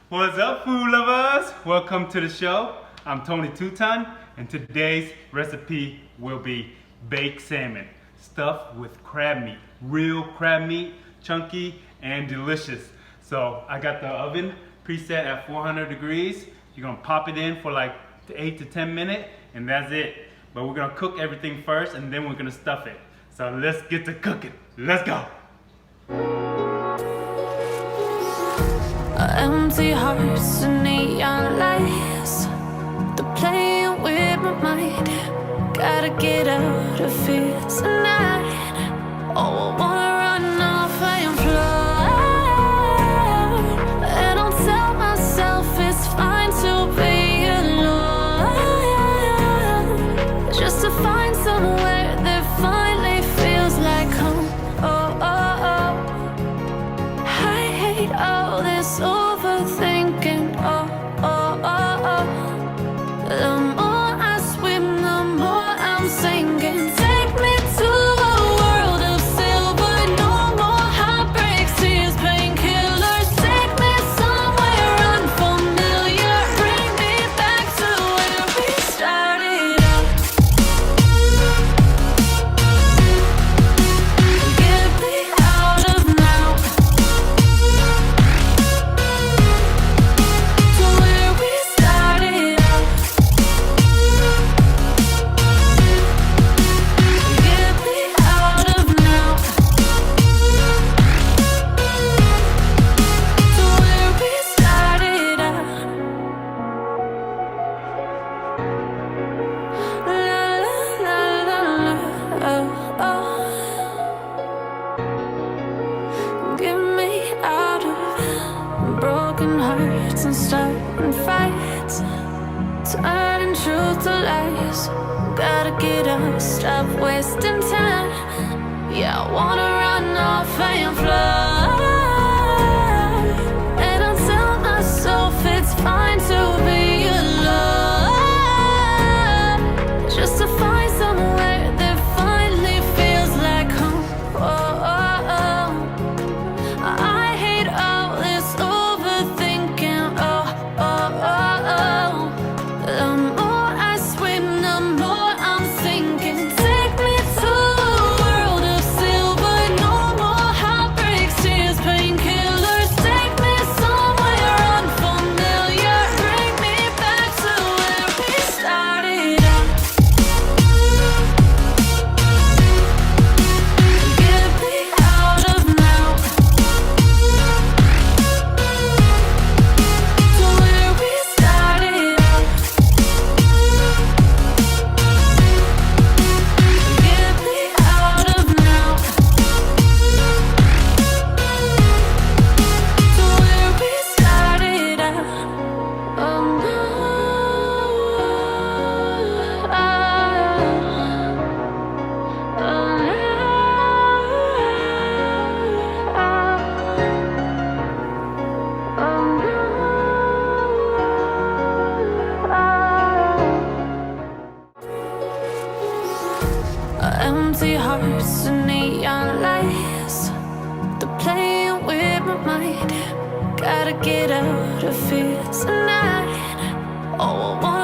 What's up, food lovers? Welcome to the show. I'm Tony Tuton, and today's recipe will be baked salmon stuffed with crab meat. Real crab meat, chunky and delicious. So I got the oven preset at 400 degrees. You're gonna pop it in for like 8 to 10 minutes, and that's it. But we're gonna cook everything first, and then we're gonna stuff it. So let's get to cooking. Let's go. Empty hearts and neon lights, they're playing with my mind. Gotta get out of here tonight. Oh, I wanna run off and fly, and I'll tell myself it's fine to be alone, just to find somewhere that finally feels like home. Oh, oh, oh. I hate all this overthinking. Oh, oh, oh, oh. The more I swim, the more I'm sinking. Take me to a world of silver. No more heartbreaks, tears, painkillers. Take me somewhere unfamiliar. Bring me back to where we started out. Get me out of now, to where we started out. Get me out of now, to where we started out. La la la la la, oh, oh. Get me out of broken hearts and starting fights, turning truth to lies. Gotta get up, stop wasting time. Yeah, I wanna run off and fly, and I'll tell myself it's fine to be alone, just to find somewhere that finally feels like home. Oh, oh, oh. I hate all this overthinking. Oh, oh, oh, oh. The more I swim, the more I'm sinking. Take me to a world of silver. No more heartbreaks, tears, painkillers. Take me somewhere unfamiliar. Bring me back to where we started out. Get me out of now, to where we started out. Get me out of now, to where we started out. Oh no, oh empty hearts and neon lights, they're playing with my mind. Gotta get out of here tonight. Oh, I wanna